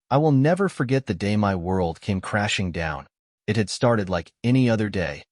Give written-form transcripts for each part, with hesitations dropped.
I will never forget the day my world came crashing down. It had started like any other day.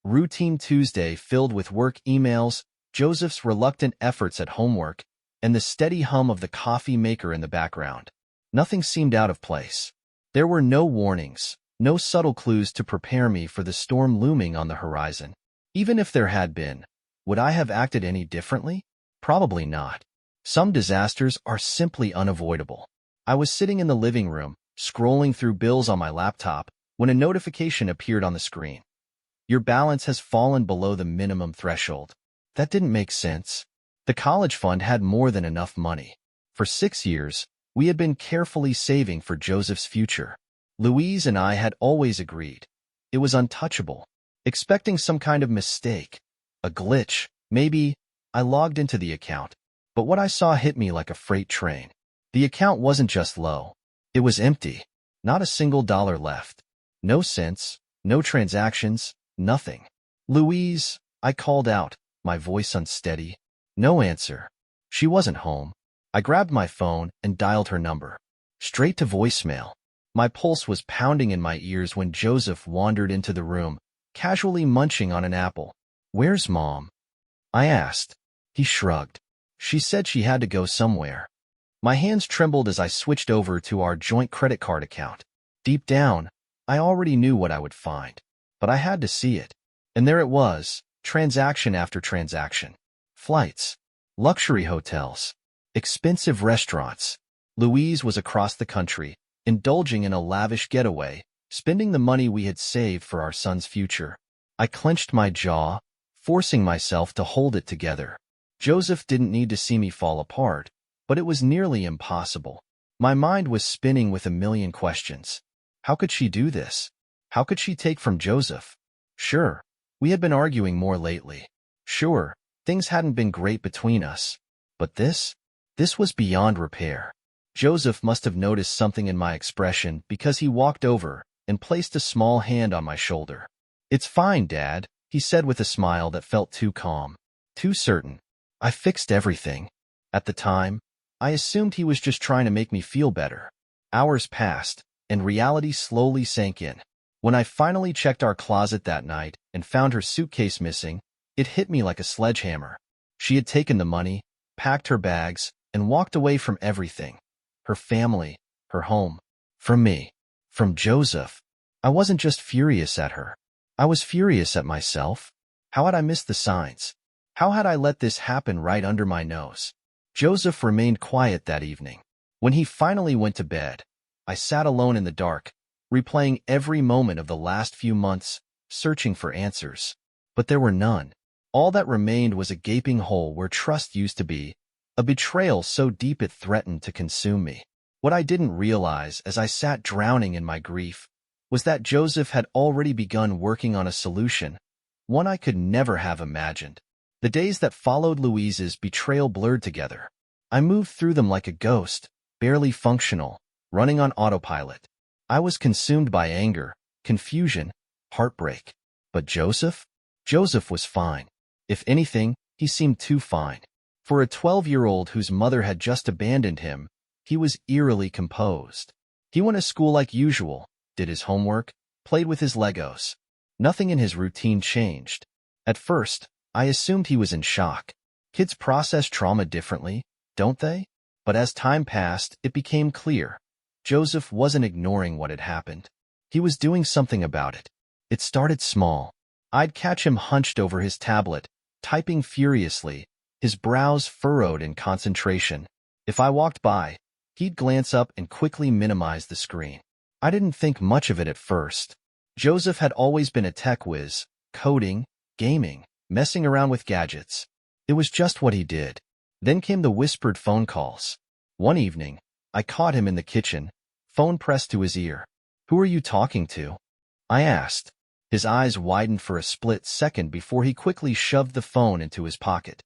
Routine Tuesday filled with work emails, Joseph's reluctant efforts at homework, and the steady hum of the coffee maker in the background. Nothing seemed out of place. There were no warnings, no subtle clues to prepare me for the storm looming on the horizon. Even if there had been, would I have acted any differently? Probably not. Some disasters are simply unavoidable. I was sitting in the living room, scrolling through bills on my laptop, when a notification appeared on the screen. Your balance has fallen below the minimum threshold. That didn't make sense. The college fund had more than enough money. For 6 years, we had been carefully saving for Joseph's future. Louise and I had always agreed. It was untouchable. Expecting some kind of mistake, a glitch, maybe. I logged into the account, but what I saw hit me like a freight train. The account wasn't just low. It was empty. Not a single dollar left. No cents, no transactions, nothing. Louise, I called out, my voice unsteady. No answer. She wasn't home. I grabbed my phone and dialed her number. Straight to voicemail. My pulse was pounding in my ears when Joseph wandered into the room, casually munching on an apple. "Where's Mom?" I asked. He shrugged. She said she had to go somewhere. My hands trembled as I switched over to our joint credit card account. Deep down, I already knew what I would find, but I had to see it. And there it was, transaction after transaction. Flights, luxury hotels, expensive restaurants. Louise was across the country, indulging in a lavish getaway, spending the money we had saved for our son's future. I clenched my jaw, forcing myself to hold it together. Joseph didn't need to see me fall apart, but it was nearly impossible. My mind was spinning with a million questions. How could she do this? How could she take from Joseph? Sure, we had been arguing more lately. Sure, things hadn't been great between us. But this was beyond repair. Joseph must have noticed something in my expression because he walked over and placed a small hand on my shoulder. "It's fine, Dad," he said with a smile that felt too calm, too certain. I fixed everything. At the time, I assumed he was just trying to make me feel better. Hours passed, and reality slowly sank in. When I finally checked our closet that night and found her suitcase missing, it hit me like a sledgehammer. She had taken the money, packed her bags, and walked away from everything. Her family, her home, from me, from Joseph. I wasn't just furious at her. I was furious at myself. How had I missed the signs? How had I let this happen right under my nose? Joseph remained quiet that evening. When he finally went to bed, I sat alone in the dark, replaying every moment of the last few months, searching for answers. But there were none. All that remained was a gaping hole where trust used to be, a betrayal so deep it threatened to consume me. What I didn't realize as I sat drowning in my grief was that Joseph had already begun working on a solution, one I could never have imagined. The days that followed Louise's betrayal blurred together. I moved through them like a ghost, barely functional, running on autopilot. I was consumed by anger, confusion, heartbreak. But Joseph? Joseph was fine. If anything, he seemed too fine. For a 12-year-old whose mother had just abandoned him, he was eerily composed. He went to school like usual, did his homework, played with his Legos. Nothing in his routine changed. At first, I assumed he was in shock. Kids process trauma differently, don't they? But as time passed, it became clear. Joseph wasn't ignoring what had happened. He was doing something about it. It started small. I'd catch him hunched over his tablet, typing furiously, his brows furrowed in concentration. If I walked by, he'd glance up and quickly minimize the screen. I didn't think much of it at first. Joseph had always been a tech whiz, coding, gaming, messing around with gadgets. It was just what he did. Then came the whispered phone calls. One evening, I caught him in the kitchen, phone pressed to his ear. "Who are you talking to?" I asked. His eyes widened for a split second before he quickly shoved the phone into his pocket.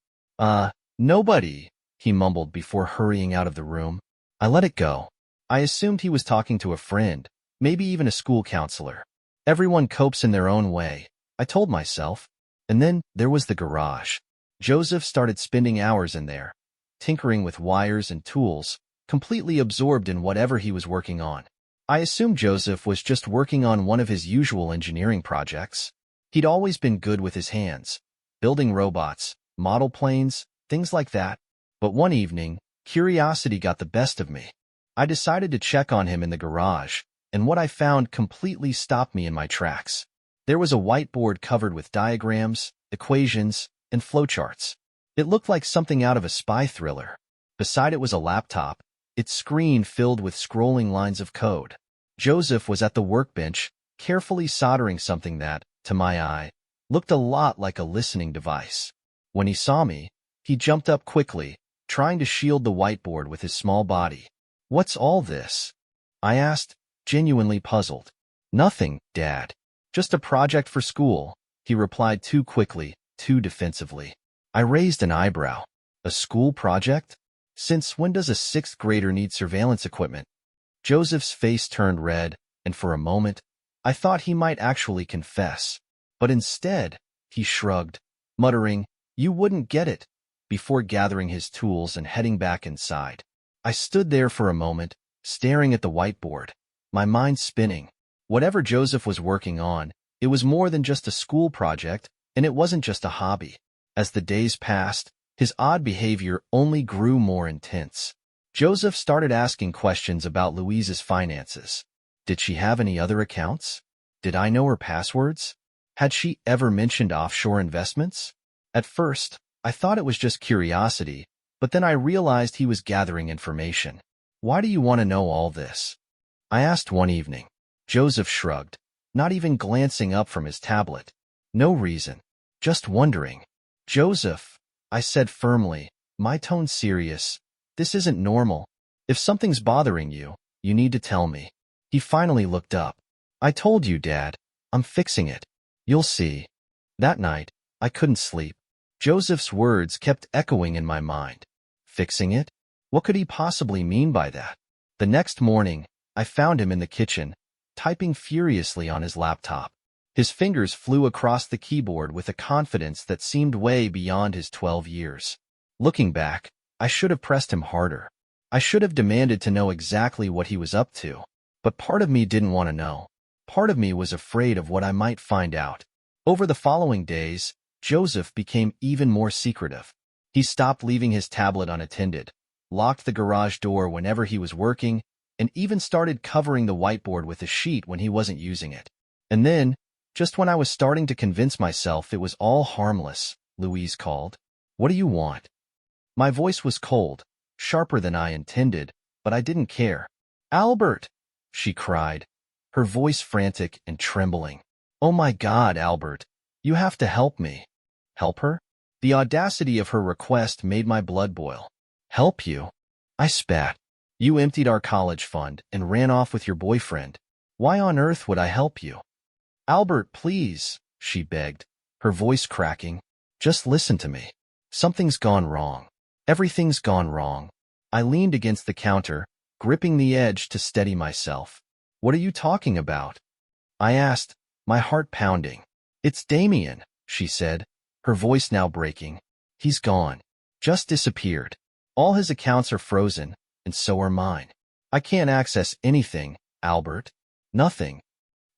Nobody," he mumbled before hurrying out of the room. I let it go. I assumed he was talking to a friend, maybe even a school counselor. Everyone copes in their own way, I told myself. And then there was the garage. Joseph started spending hours in there, tinkering with wires and tools, completely absorbed in whatever he was working on. I assumed Joseph was just working on one of his usual engineering projects. He'd always been good with his hands, building robots, model planes, things like that. But one evening, curiosity got the best of me. I decided to check on him in the garage, and what I found completely stopped me in my tracks. There was a whiteboard covered with diagrams, equations, and flowcharts. It looked like something out of a spy thriller. Beside it was a laptop, its screen filled with scrolling lines of code. Joseph was at the workbench, carefully soldering something that, to my eye, looked a lot like a listening device. When he saw me, he jumped up quickly, trying to shield the whiteboard with his small body. "What's all this?" I asked, genuinely puzzled. "Nothing, Dad. Just a project for school," he replied too quickly, too defensively. I raised an eyebrow. "A school project? Since when does a sixth grader need surveillance equipment?" Joseph's face turned red, and for a moment, I thought he might actually confess. But instead, he shrugged, muttering, "You wouldn't get it," before gathering his tools and heading back inside. I stood there for a moment, staring at the whiteboard, my mind spinning. Whatever Joseph was working on, it was more than just a school project, and it wasn't just a hobby. As the days passed, his odd behavior only grew more intense. Joseph started asking questions about Louise's finances. Did she have any other accounts? Did I know her passwords? Had she ever mentioned offshore investments? At first, I thought it was just curiosity, but then I realized he was gathering information. "Why do you want to know all this?" I asked one evening. Joseph shrugged, not even glancing up from his tablet. "No reason. Just wondering." "Joseph," I said firmly, my tone serious, "this isn't normal. If something's bothering you, you need to tell me." He finally looked up. "I told you, Dad. I'm fixing it. You'll see." That night, I couldn't sleep. Joseph's words kept echoing in my mind. Fixing it? What could he possibly mean by that? The next morning, I found him in the kitchen, typing furiously on his laptop. His fingers flew across the keyboard with a confidence that seemed way beyond his 12 years. Looking back, I should have pressed him harder. I should have demanded to know exactly what he was up to. But part of me didn't want to know. Part of me was afraid of what I might find out. Over the following days, Joseph became even more secretive. He stopped leaving his tablet unattended, locked the garage door whenever he was working, and even started covering the whiteboard with a sheet when he wasn't using it. And then, just when I was starting to convince myself it was all harmless, Louise called. "What do you want?" My voice was cold, sharper than I intended, but I didn't care. "Albert!" she cried, her voice frantic and trembling. "Oh my God, Albert, you have to help me." Help her? The audacity of her request made my blood boil. "Help you?" I spat. "You emptied our college fund and ran off with your boyfriend. Why on earth would I help you?" "Albert, please," she begged, her voice cracking. "Just listen to me. Something's gone wrong. Everything's gone wrong." I leaned against the counter, gripping the edge to steady myself. "What are you talking about?" I asked, my heart pounding. "It's Damian," she said, her voice now breaking. "He's gone. Just disappeared. All his accounts are frozen, and so are mine. I can't access anything, Albert. Nothing."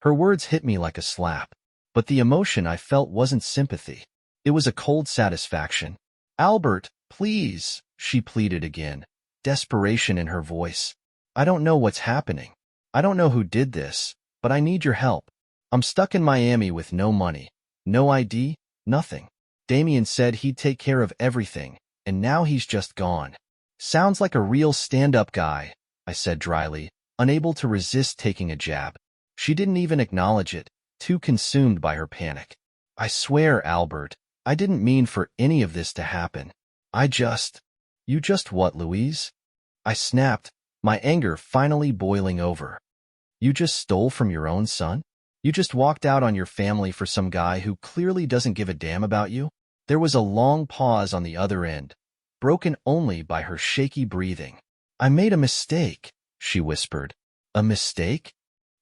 Her words hit me like a slap, but the emotion I felt wasn't sympathy. It was a cold satisfaction. "Albert, please," she pleaded again, desperation in her voice. "I don't know what's happening. I don't know who did this, but I need your help. I'm stuck in Miami with no money, no ID, nothing. Damian said he'd take care of everything, and now he's just gone." "Sounds like a real stand-up guy," I said dryly, unable to resist taking a jab. She didn't even acknowledge it, too consumed by her panic. "I swear, Albert, I didn't mean for any of this to happen. You just what, Louise?" I snapped, my anger finally boiling over. "You just stole from your own son? You just walked out on your family for some guy who clearly doesn't give a damn about you?" There was a long pause on the other end, broken only by her shaky breathing. "I made a mistake," she whispered. "A mistake?"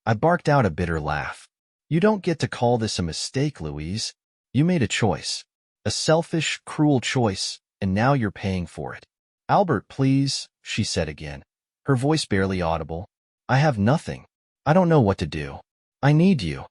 I barked out a bitter laugh. "You don't get to call this a mistake, Louise. You made a choice. A selfish, cruel choice, and now you're paying for it." "Albert, please," she said again, her voice barely audible. I have nothing. I don't know what to do. I need you.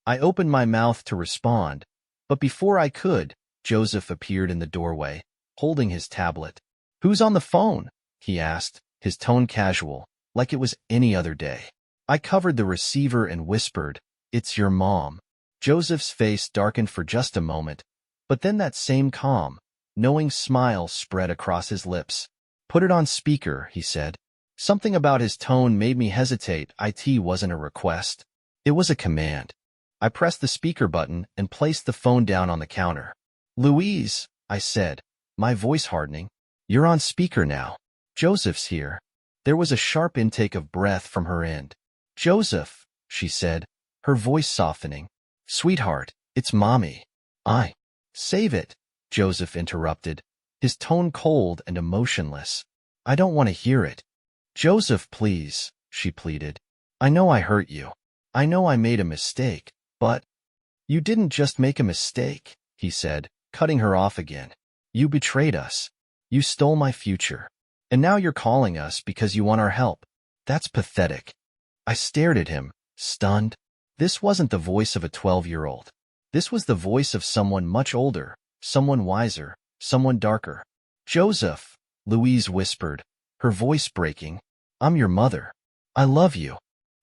I opened my mouth to respond, but before I could, Joseph appeared in the doorway, holding his tablet. Who's on the phone? He asked, his tone casual, like it was any other day. I covered the receiver and whispered, "It's your mom." Joseph's face darkened for just a moment, but then that same calm, knowing smile spread across his lips. "Put it on speaker," he said. Something about his tone made me hesitate. It wasn't a request. It was a command. I pressed the speaker button and placed the phone down on the counter. "Louise," I said, my voice hardening. "You're on speaker now. Joseph's here." There was a sharp intake of breath from her end. "Joseph," she said, her voice softening. "Sweetheart, it's Mommy." Save it," Joseph interrupted, his tone cold and emotionless. "I don't want to hear it." "Joseph, please," she pleaded. "I know I hurt you. I know I made a mistake, but—" "You didn't just make a mistake," he said, cutting her off again. "You betrayed us. You stole my future. And now you're calling us because you want our help. That's pathetic." I stared at him, stunned. This wasn't the voice of a 12-year-old. This was the voice of someone much older, someone wiser, someone darker. "Joseph," Louise whispered, her voice breaking, "I'm your mother. I love you."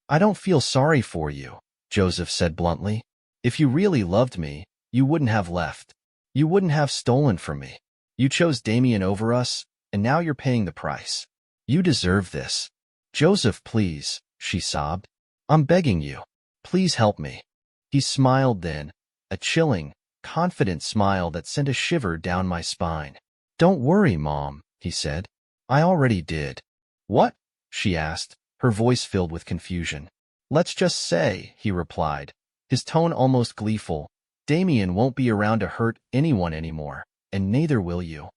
"I don't feel sorry for you," Joseph said bluntly. "If you really loved me, you wouldn't have left. You wouldn't have stolen from me. You chose Damian over us, and now you're paying the price. You deserve this." "Joseph, please," she sobbed. "I'm begging you. Please help me." He smiled then, a chilling, confident smile that sent a shiver down my spine. "Don't worry, Mom," he said. "I already did." "What?" she asked, her voice filled with confusion. "Let's just say," he replied, his tone almost gleeful, "Damian won't be around to hurt anyone anymore, and neither will you."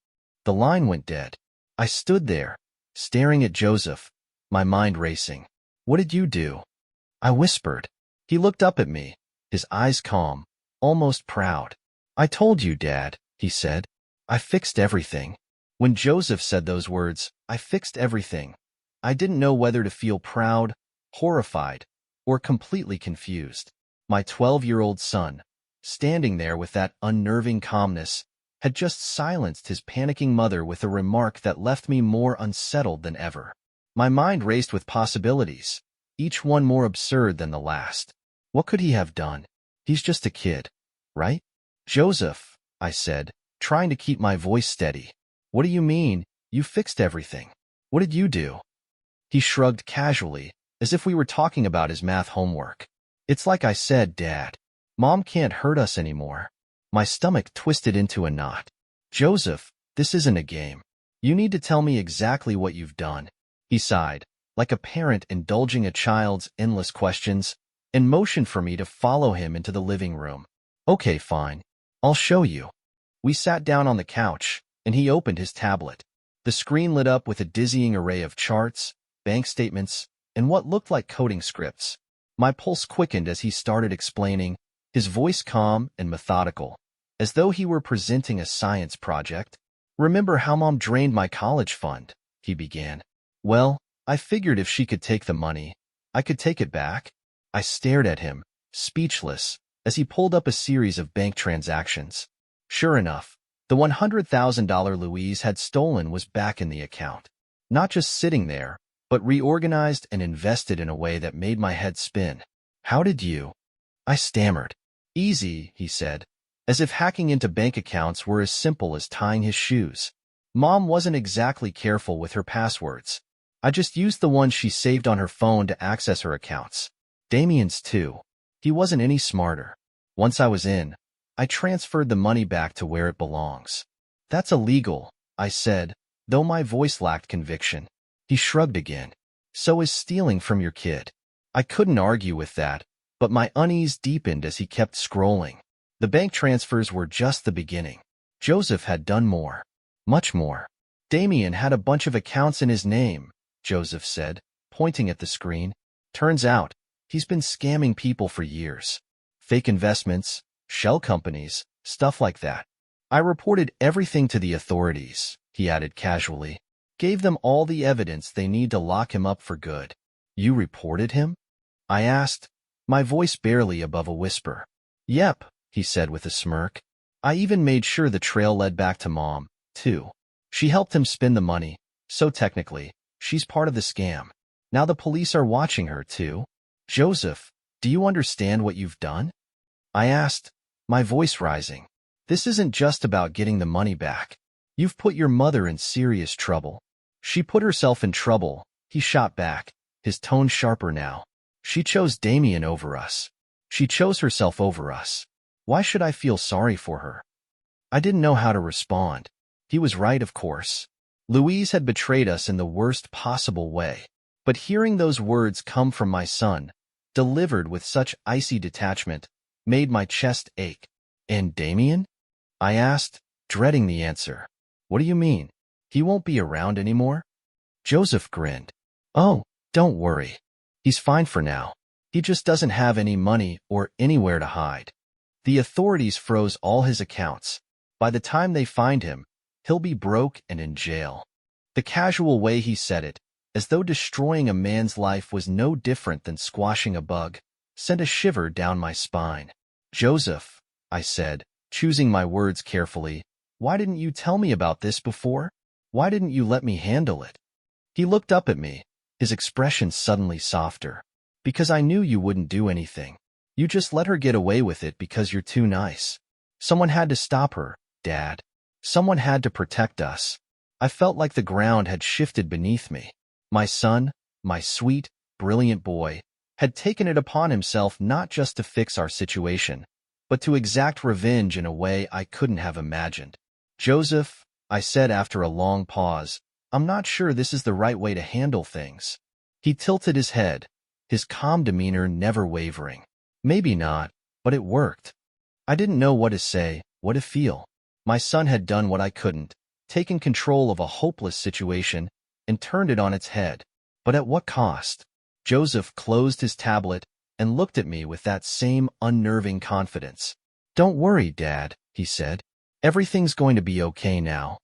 The line went dead. I stood there, staring at Joseph, my mind racing. "What did you do?" I whispered. He looked up at me, his eyes calm, almost proud. "I told you, Dad," he said. "I fixed everything." When Joseph said those words, "I fixed everything," I didn't know whether to feel proud, horrified, or completely confused. My 12-year-old son, standing there with that unnerving calmness, had just silenced his panicking mother with a remark that left me more unsettled than ever. My mind raced with possibilities, each one more absurd than the last. What could he have done? He's just a kid, right? "Joseph," I said, trying to keep my voice steady. "What do you mean, you fixed everything? What did you do?" He shrugged casually, as if we were talking about his math homework. "It's like I said, Dad. Mom can't hurt us anymore." My stomach twisted into a knot. "Joseph, this isn't a game. You need to tell me exactly what you've done." He sighed, like a parent indulging a child's endless questions, and motioned for me to follow him into the living room. "Okay, fine. I'll show you." We sat down on the couch, and he opened his tablet. The screen lit up with a dizzying array of charts, bank statements, and what looked like coding scripts. My pulse quickened as he started explaining, his voice calm and methodical, as though he were presenting a science project. "Remember how Mom drained my college fund?" he began. "Well, I figured if she could take the money, I could take it back." I stared at him, speechless, as he pulled up a series of bank transactions. Sure enough, the $100,000 Louise had stolen was back in the account. Not just sitting there, but reorganized and invested in a way that made my head spin. "How did you—" I stammered. "Easy," he said, as if hacking into bank accounts were as simple as tying his shoes. "Mom wasn't exactly careful with her passwords. I just used the ones she saved on her phone to access her accounts. Damian's too. He wasn't any smarter. Once I was in, I transferred the money back to where it belongs." "That's illegal," I said, though my voice lacked conviction. He shrugged again. "So is stealing from your kid." I couldn't argue with that, but my unease deepened as he kept scrolling. The bank transfers were just the beginning. Joseph had done more. Much more. "Damian had a bunch of accounts in his name," Joseph said, pointing at the screen. "Turns out, he's been scamming people for years. Fake investments, shell companies, stuff like that." "I reported everything to the authorities," he added casually. Gave them all the evidence they need to lock him up for good. You reported him? I asked, my voice barely above a whisper. Yep, he said with a smirk. I even made sure the trail led back to Mom, too. She helped him spend the money, so technically, she's part of the scam. Now the police are watching her, too. Joseph, do you understand what you've done? I asked, my voice rising. This isn't just about getting the money back. You've put your mother in serious trouble. She put herself in trouble, he shot back, his tone sharper now. She chose Damian over us. She chose herself over us. Why should I feel sorry for her? I didn't know how to respond. He was right, of course. Louise had betrayed us in the worst possible way. But hearing those words come from my son, delivered with such icy detachment, made my chest ache. And Damian? I asked, dreading the answer. What do you mean? He won't be around anymore? Joseph grinned. Oh, don't worry. He's fine for now. He just doesn't have any money or anywhere to hide. The authorities froze all his accounts. By the time they find him, he'll be broke and in jail. The casual way he said it, as though destroying a man's life was no different than squashing a bug, sent a shiver down my spine. Joseph, I said, choosing my words carefully, why didn't you tell me about this before? Why didn't you let me handle it? He looked up at me, his expression suddenly softer. Because I knew you wouldn't do anything. You just let her get away with it because you're too nice. Someone had to stop her, Dad. Someone had to protect us. I felt like the ground had shifted beneath me. My son, my sweet, brilliant boy, had taken it upon himself not just to fix our situation, but to exact revenge in a way I couldn't have imagined. Joseph, I said after a long pause, I'm not sure this is the right way to handle things. He tilted his head, his calm demeanor never wavering. Maybe not, but it worked. I didn't know what to say, what to feel. My son had done what I couldn't, taken control of a hopeless situation and turned it on its head. But at what cost? Joseph closed his tablet and looked at me with that same unnerving confidence. Don't worry, Dad, he said. Everything's going to be okay now.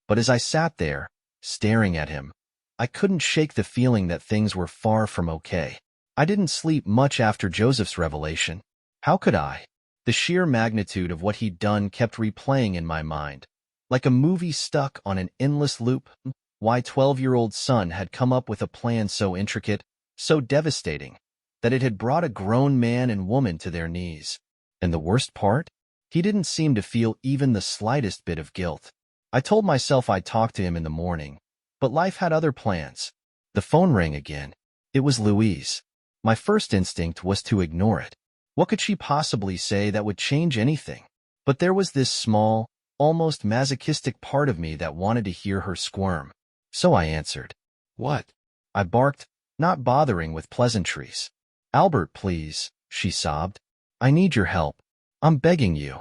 But as I sat there, staring at him, I couldn't shake the feeling that things were far from okay. I didn't sleep much after Joseph's revelation. How could I? The sheer magnitude of what he'd done kept replaying in my mind. Like a movie stuck on an endless loop, my 12-year-old son had come up with a plan so intricate, so devastating, that it had brought a grown man and woman to their knees. And the worst part? He didn't seem to feel even the slightest bit of guilt. I told myself I'd talk to him in the morning, but life had other plans. The phone rang again. It was Louise. My first instinct was to ignore it. What could she possibly say that would change anything? But there was this small, almost masochistic part of me that wanted to hear her squirm. So I answered. What? I barked, not bothering with pleasantries. Albert, please, she sobbed. I need your help. I'm begging you.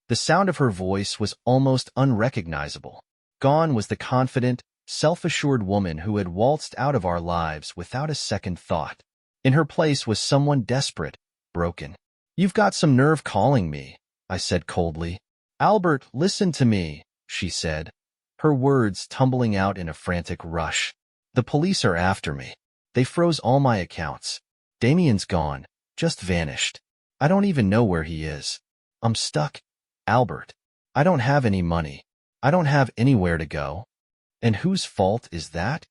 The sound of her voice was almost unrecognizable. Gone was the confident, self-assured woman who had waltzed out of our lives without a second thought. In her place was someone desperate, broken. You've got some nerve calling me, I said coldly. Albert, listen to me, she said, her words tumbling out in a frantic rush. The police are after me. They froze all my accounts. Damian's gone, just vanished. I don't even know where he is. I'm stuck. Albert, I don't have any money. I don't have anywhere to go. And whose fault is that?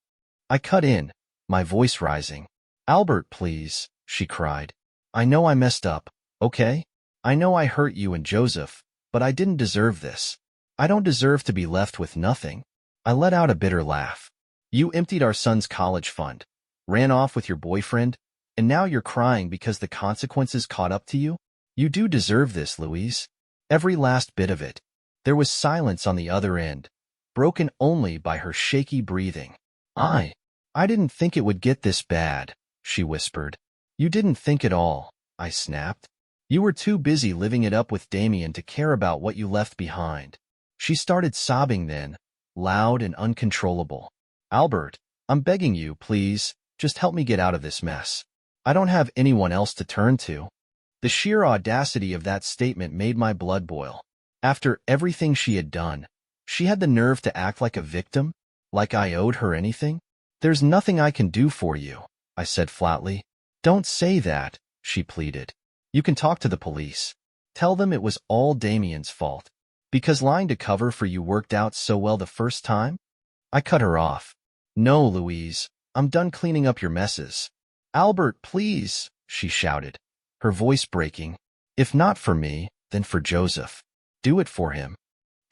I cut in, my voice rising. Albert, please, she cried. I know I messed up, okay? I know I hurt you and Joseph, but I didn't deserve this. I don't deserve to be left with nothing. I let out a bitter laugh. You emptied our son's college fund, ran off with your boyfriend, and now you're crying because the consequences caught up to you? You do deserve this, Louise. Every last bit of it. There was silence on the other end, broken only by her shaky breathing. I didn't think it would get this bad, she whispered. You didn't think at all, I snapped. You were too busy living it up with Damian to care about what you left behind. She started sobbing then, loud and uncontrollable. Albert, I'm begging you, please, just help me get out of this mess. I don't have anyone else to turn to. The sheer audacity of that statement made my blood boil. After everything she had done, she had the nerve to act like a victim? Like I owed her anything? There's nothing I can do for you, I said flatly. Don't say that, she pleaded. You can talk to the police. Tell them it was all Damian's fault. Because lying to cover for you worked out so well the first time? I cut her off. No, Louise, I'm done cleaning up your messes. Albert, please, she shouted, her voice breaking. If not for me, then for Joseph. Do it for him.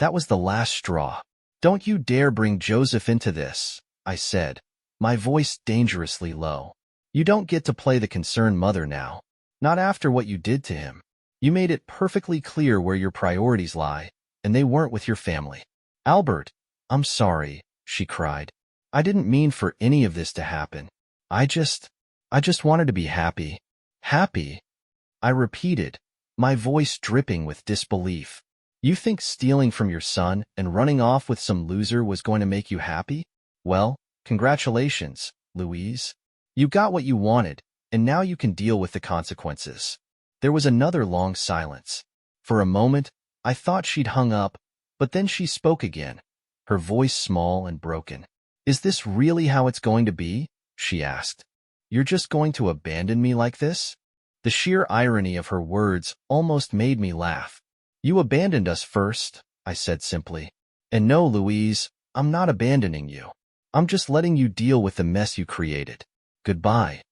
That was the last straw. Don't you dare bring Joseph into this, I said, my voice dangerously low. You don't get to play the concerned mother now. Not after what you did to him. You made it perfectly clear where your priorities lie, and they weren't with your family. Albert, I'm sorry, she cried. I didn't mean for any of this to happen. I just wanted to be happy. Happy? I repeated, my voice dripping with disbelief. You think stealing from your son and running off with some loser was going to make you happy? Well, congratulations, Louise. You got what you wanted, and now you can deal with the consequences. There was another long silence. For a moment, I thought she'd hung up, but then she spoke again, her voice small and broken. Is this really how it's going to be? She asked. You're just going to abandon me like this? The sheer irony of her words almost made me laugh. You abandoned us first, I said simply. And no, Louise, I'm not abandoning you. I'm just letting you deal with the mess you created. Goodbye.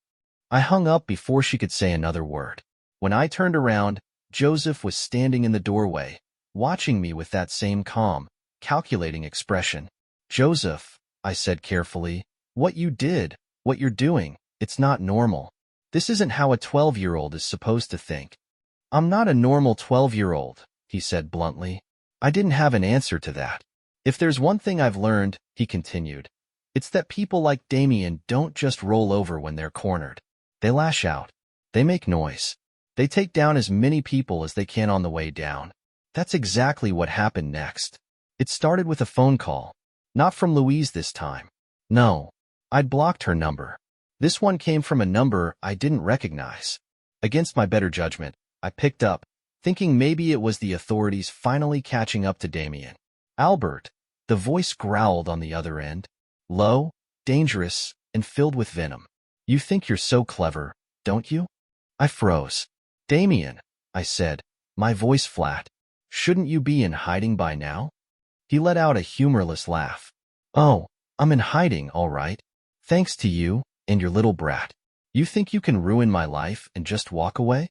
I hung up before she could say another word. When I turned around, Joseph was standing in the doorway, watching me with that same calm, calculating expression. Joseph, I said carefully, what you did, what you're doing, it's not normal. This isn't how a 12-year-old is supposed to think. I'm not a normal 12-year-old, he said bluntly. I didn't have an answer to that. If there's one thing I've learned, he continued, it's that people like Damian don't just roll over when they're cornered. They lash out. They make noise. They take down as many people as they can on the way down. That's exactly what happened next. It started with a phone call. Not from Louise this time. No, I'd blocked her number. This one came from a number I didn't recognize. Against my better judgment, I picked up, thinking maybe it was the authorities finally catching up to Damian. Albert, the voice growled on the other end. Low, dangerous, and filled with venom. You think you're so clever, don't you? I froze. Damian, I said, my voice flat. Shouldn't you be in hiding by now? He let out a humorless laugh. Oh, I'm in hiding, all right. Thanks to you and your little brat. You think you can ruin my life and just walk away?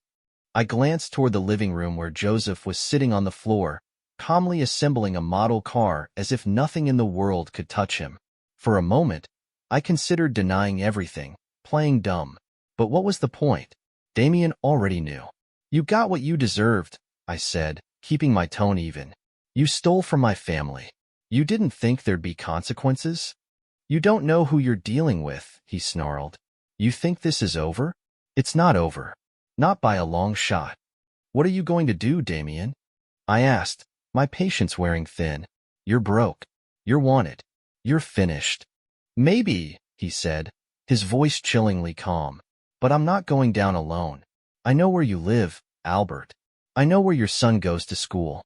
I glanced toward the living room where Joseph was sitting on the floor, calmly assembling a model car as if nothing in the world could touch him. For a moment, I considered denying everything, playing dumb. But what was the point? Damian already knew. You got what you deserved, I said, keeping my tone even. You stole from my family. You didn't think there'd be consequences? You don't know who you're dealing with, he snarled. You think this is over? It's not over. Not by a long shot. What are you going to do, Damian? I asked, my patience wearing thin. You're broke. You're wanted. You're finished. Maybe, he said, his voice chillingly calm. But I'm not going down alone. I know where you live, Albert. I know where your son goes to school.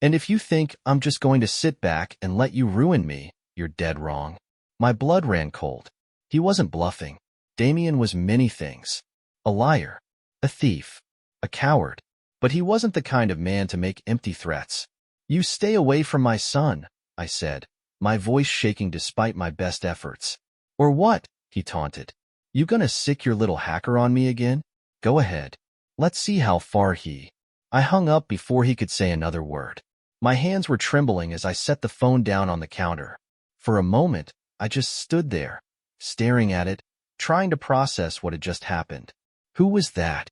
And if you think I'm just going to sit back and let you ruin me, you're dead wrong. My blood ran cold. He wasn't bluffing. Damian was many things. A liar. A thief. A coward. But he wasn't the kind of man to make empty threats. You stay away from my son, I said, my voice shaking despite my best efforts. Or what? He taunted. You gonna sick your little hacker on me again? Go ahead. Let's see how far he... I hung up before he could say another word. My hands were trembling as I set the phone down on the counter. For a moment, I just stood there, staring at it, trying to process what had just happened. Who was that?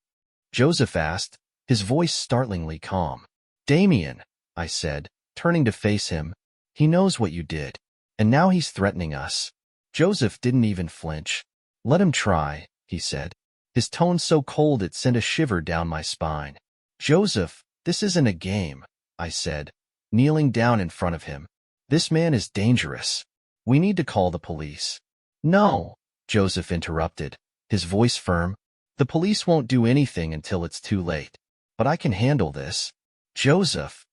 Joseph asked, his voice startlingly calm. Damian, I said, turning to face him. He knows what you did, and now he's threatening us. Joseph didn't even flinch. Let him try, he said. His tone so cold it sent a shiver down my spine. Joseph, this isn't a game, I said, kneeling down in front of him. This man is dangerous. We need to call the police. No, Joseph interrupted, his voice firm. The police won't do anything until it's too late. But I can handle this. Joseph.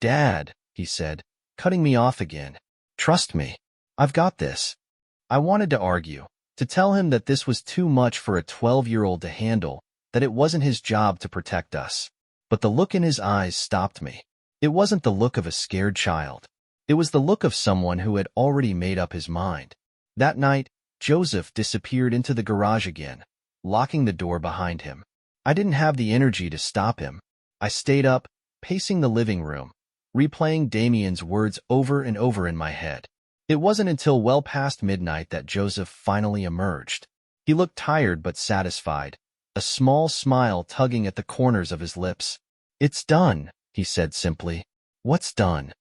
Dad, he said, cutting me off again. Trust me. I've got this. I wanted to argue, to tell him that this was too much for a 12-year-old to handle, that it wasn't his job to protect us. But the look in his eyes stopped me. It wasn't the look of a scared child. It was the look of someone who had already made up his mind. That night, Joseph disappeared into the garage again, locking the door behind him. I didn't have the energy to stop him. I stayed up, pacing the living room, replaying Damian's words over and over in my head. It wasn't until well past midnight that Joseph finally emerged. He looked tired but satisfied, a small smile tugging at the corners of his lips. "It's done," he said simply. "What's done?"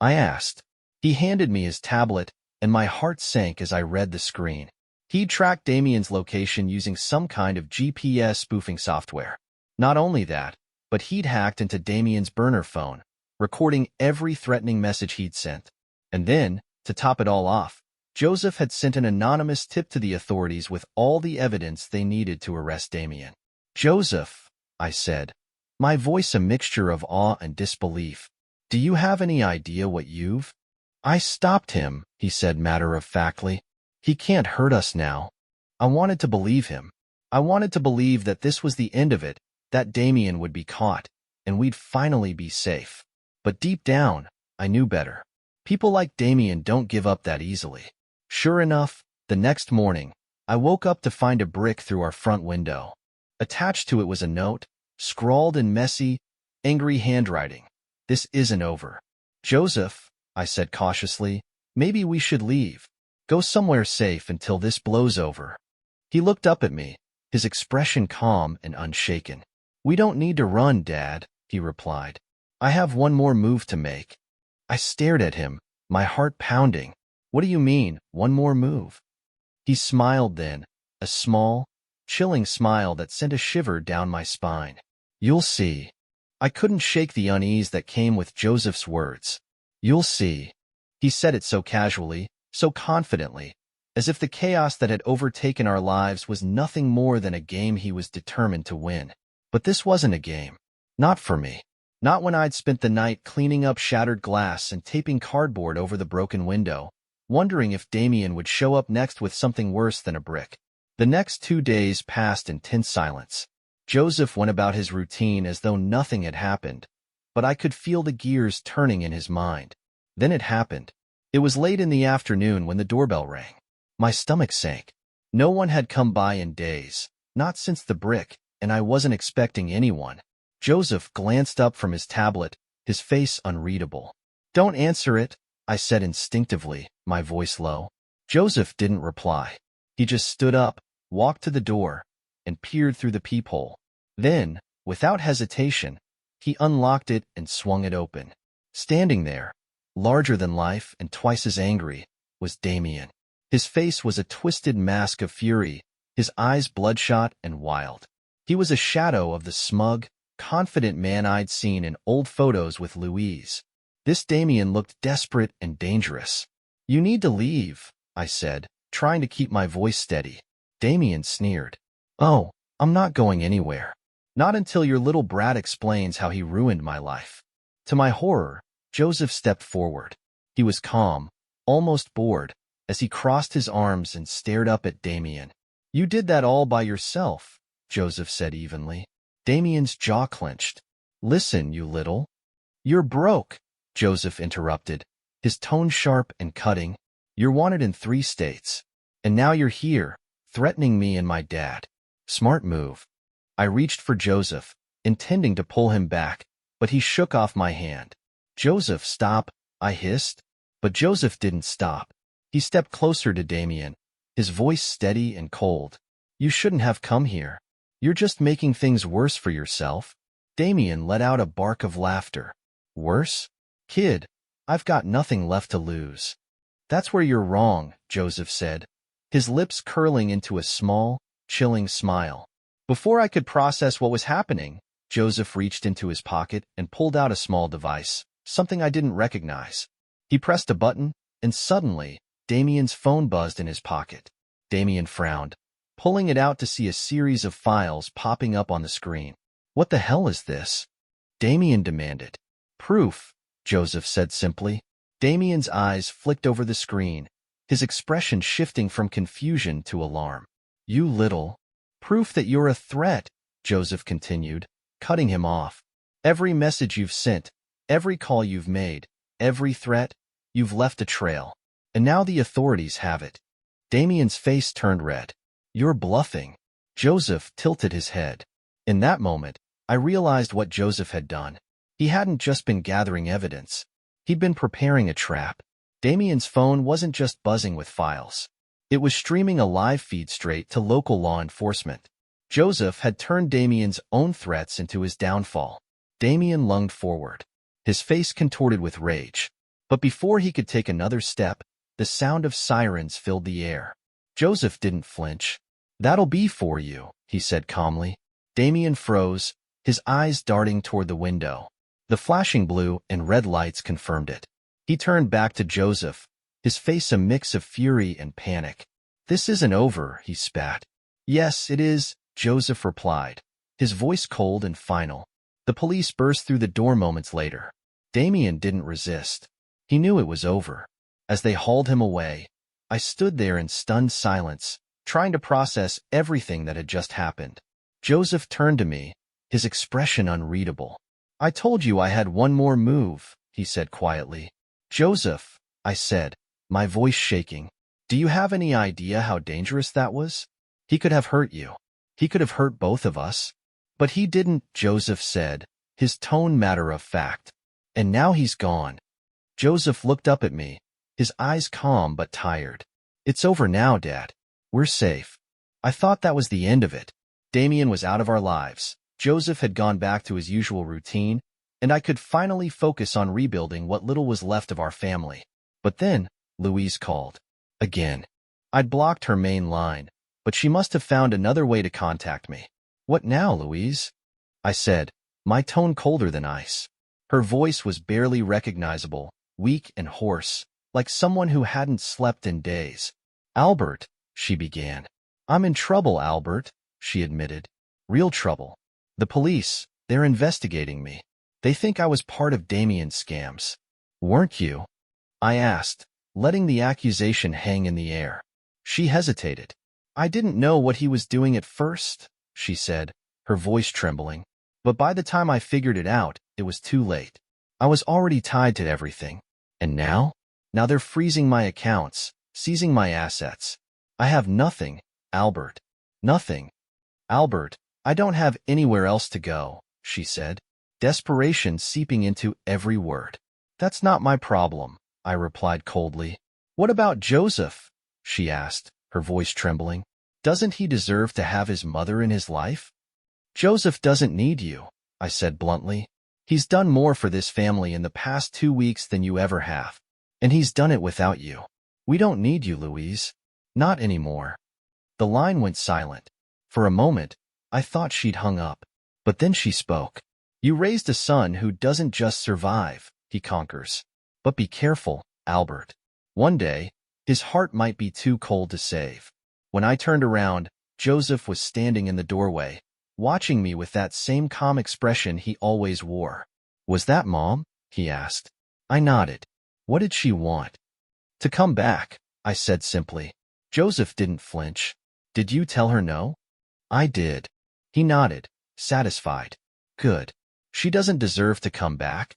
I asked. He handed me his tablet, and my heart sank as I read the screen. He'd tracked Damian's location using some kind of GPS spoofing software. Not only that, but he'd hacked into Damian's burner phone, recording every threatening message he'd sent. And then, to top it all off, Joseph had sent an anonymous tip to the authorities with all the evidence they needed to arrest Damian. "Joseph," I said, my voice a mixture of awe and disbelief, "do you have any idea what you've—" "I stopped him," he said matter-of-factly. "He can't hurt us now." I wanted to believe him. I wanted to believe that this was the end of it, that Damian would be caught, and we'd finally be safe. But deep down, I knew better. People like Damian don't give up that easily. Sure enough, the next morning, I woke up to find a brick through our front window. Attached to it was a note, scrawled in messy, angry handwriting. "This isn't over. Joseph," I said cautiously, "maybe we should leave. Go somewhere safe until this blows over." He looked up at me, his expression calm and unshaken. "We don't need to run, Dad," he replied. "I have one more move to make." I stared at him, my heart pounding. "What do you mean, one more move?" He smiled then, a small, chilling smile that sent a shiver down my spine. "You'll see." I couldn't shake the unease that came with Joseph's words. "You'll see." He said it so casually, so confidently, as if the chaos that had overtaken our lives was nothing more than a game he was determined to win. But this wasn't a game. Not for me. Not when I'd spent the night cleaning up shattered glass and taping cardboard over the broken window, wondering if Damian would show up next with something worse than a brick. The next 2 days passed in tense silence. Joseph went about his routine as though nothing had happened, but I could feel the gears turning in his mind. Then it happened. It was late in the afternoon when the doorbell rang. My stomach sank. No one had come by in days, not since the brick, and I wasn't expecting anyone. Joseph glanced up from his tablet, his face unreadable. "Don't answer it," I said instinctively, my voice low. Joseph didn't reply. He just stood up, walked to the door, and peered through the peephole. Then, without hesitation, he unlocked it and swung it open. Standing there, larger than life and twice as angry, was Damian. His face was a twisted mask of fury, his eyes bloodshot and wild. He was a shadow of the smug, confident man I'd seen in old photos with Louise. This Damian looked desperate and dangerous. "You need to leave," I said, trying to keep my voice steady. Damian sneered. "Oh, I'm not going anywhere. Not until your little brat explains how he ruined my life." To my horror, Joseph stepped forward. He was calm, almost bored, as he crossed his arms and stared up at Damian. "You did that all by yourself," Joseph said evenly. Damian's jaw clenched. "Listen, you little—" "You're broke," Joseph interrupted, his tone sharp and cutting. "You're wanted in 3 states. And now you're here, threatening me and my dad. Smart move." I reached for Joseph, intending to pull him back, but he shook off my hand. "Joseph, stop," I hissed. But Joseph didn't stop. He stepped closer to Damian, his voice steady and cold. "You shouldn't have come here. You're just making things worse for yourself." Damian let out a bark of laughter. "Worse? Kid, I've got nothing left to lose." "That's where you're wrong," Joseph said, his lips curling into a small, chilling smile. Before I could process what was happening, Joseph reached into his pocket and pulled out a small device, something I didn't recognize. He pressed a button, and suddenly, Damian's phone buzzed in his pocket. Damian frowned, pulling it out to see a series of files popping up on the screen. "What the hell is this?" Damian demanded. "Proof," Joseph said simply. Damian's eyes flicked over the screen, his expression shifting from confusion to alarm. You little. Proof that you're a threat, Joseph continued, cutting him off. Every message you've sent, every call you've made, every threat, you've left a trail. And now the authorities have it. Damian's face turned red. You're bluffing. Joseph tilted his head. In that moment, I realized what Joseph had done. He hadn't just been gathering evidence. He'd been preparing a trap. Damian's phone wasn't just buzzing with files. It was streaming a live feed straight to local law enforcement. Joseph had turned Damian's own threats into his downfall. Damian lunged forward, his face contorted with rage. But before he could take another step, the sound of sirens filled the air. Joseph didn't flinch. That'll be for you, he said calmly. Damian froze, his eyes darting toward the window. The flashing blue and red lights confirmed it. He turned back to Joseph, his face a mix of fury and panic. This isn't over, he spat. Yes, it is, Joseph replied, his voice cold and final. The police burst through the door moments later. Damian didn't resist. He knew it was over. As they hauled him away, I stood there in stunned silence, trying to process everything that had just happened. Joseph turned to me, his expression unreadable. I told you I had one more move, he said quietly. Joseph, I said, my voice shaking. Do you have any idea how dangerous that was? He could have hurt you. He could have hurt both of us. But he didn't, Joseph said, his tone matter of fact. And now he's gone. Joseph looked up at me, his eyes calm but tired. It's over now, Dad. We're safe. I thought that was the end of it. Damian was out of our lives. Joseph had gone back to his usual routine, and I could finally focus on rebuilding what little was left of our family. But then, Louise called. Again. I'd blocked her main line, but she must have found another way to contact me. What now, Louise? I said, my tone colder than ice. Her voice was barely recognizable, weak and hoarse, like someone who hadn't slept in days. Albert, she began. I'm in trouble, Albert, she admitted. Real trouble. The police, they're investigating me. They think I was part of Damian's scams. Weren't you? I asked, letting the accusation hang in the air. She hesitated. I didn't know what he was doing at first, she said, her voice trembling. But by the time I figured it out, it was too late. I was already tied to everything. And now? Now they're freezing my accounts, seizing my assets. I have nothing, Albert. Nothing. Albert, I don't have anywhere else to go, she said, desperation seeping into every word. That's not my problem, I replied coldly. What about Joseph? She asked, her voice trembling. Doesn't he deserve to have his mother in his life? Joseph doesn't need you, I said bluntly. He's done more for this family in the past 2 weeks than you ever have. And he's done it without you. We don't need you, Louise. Not anymore. The line went silent. For a moment, I thought she'd hung up. But then she spoke. You raised a son who doesn't just survive, he conquers. But be careful, Albert. One day, his heart might be too cold to save. When I turned around, Joseph was standing in the doorway, watching me with that same calm expression he always wore. Was that Mom? He asked. I nodded. What did she want? To come back, I said simply. Joseph didn't flinch. Did you tell her no? I did. He nodded, satisfied. Good. She doesn't deserve to come back.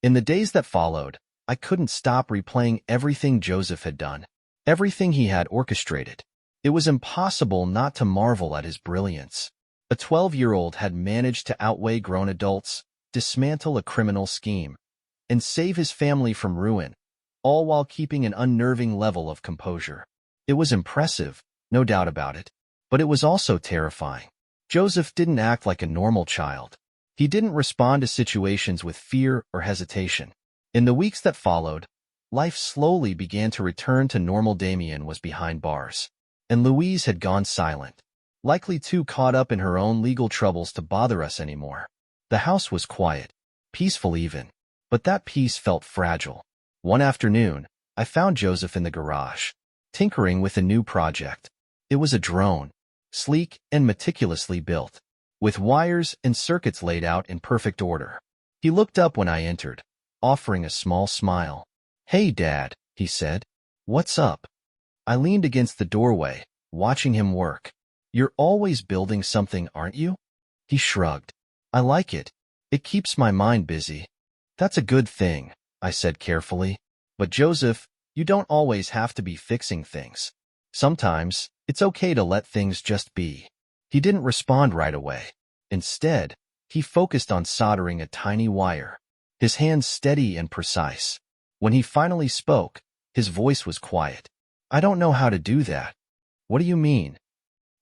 In the days that followed, I couldn't stop replaying everything Joseph had done, everything he had orchestrated. It was impossible not to marvel at his brilliance. A 12-year-old had managed to outweigh grown adults, dismantle a criminal scheme, and save his family from ruin, all while keeping an unnerving level of composure. It was impressive, no doubt about it, but it was also terrifying. Joseph didn't act like a normal child. He didn't respond to situations with fear or hesitation. In the weeks that followed, life slowly began to return to normal. Damian was behind bars, and Louise had gone silent, likely too caught up in her own legal troubles to bother us anymore. The house was quiet, peaceful even, but that peace felt fragile. One afternoon, I found Joseph in the garage, tinkering with a new project. It was a drone, sleek and meticulously built, with wires and circuits laid out in perfect order. He looked up when I entered, offering a small smile. Hey, Dad, he said. What's up? I leaned against the doorway, watching him work. You're always building something, aren't you? He shrugged. I like it. It keeps my mind busy. That's a good thing, I said carefully. But Joseph, you don't always have to be fixing things. Sometimes, it's okay to let things just be. He didn't respond right away. Instead, he focused on soldering a tiny wire, his hands steady and precise. When he finally spoke, his voice was quiet. I don't know how to do that. What do you mean?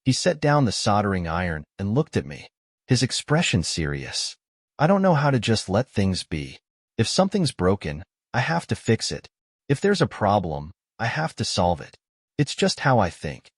He set down the soldering iron and looked at me, his expression serious. I don't know how to just let things be. If something's broken, I have to fix it. If there's a problem, I have to solve it. It's just how I think.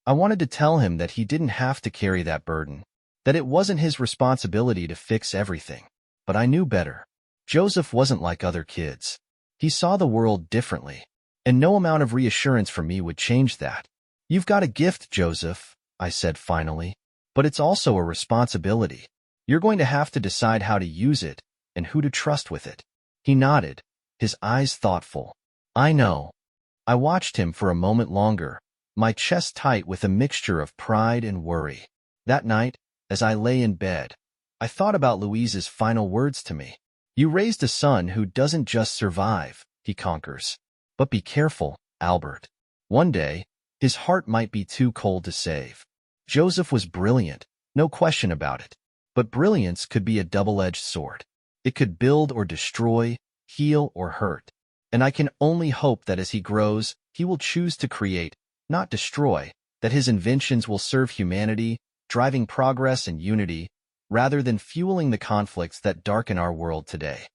I wanted to tell him that he didn't have to carry that burden, that it wasn't his responsibility to fix everything. But I knew better. Joseph wasn't like other kids. He saw the world differently, and no amount of reassurance from me would change that. You've got a gift, Joseph, I said finally, but it's also a responsibility. You're going to have to decide how to use it and who to trust with it. He nodded, his eyes thoughtful. I know. I watched him for a moment longer, my chest tight with a mixture of pride and worry. That night, as I lay in bed, I thought about Louise's final words to me. You raised a son who doesn't just survive, he conquers. But be careful, Albert. One day, his heart might be too cold to save. Joseph was brilliant, no question about it. But brilliance could be a double-edged sword. It could build or destroy, heal or hurt. And I can only hope that as he grows, he will choose to create, not destroy, that his inventions will serve humanity, driving progress and unity, rather than fueling the conflicts that darken our world today.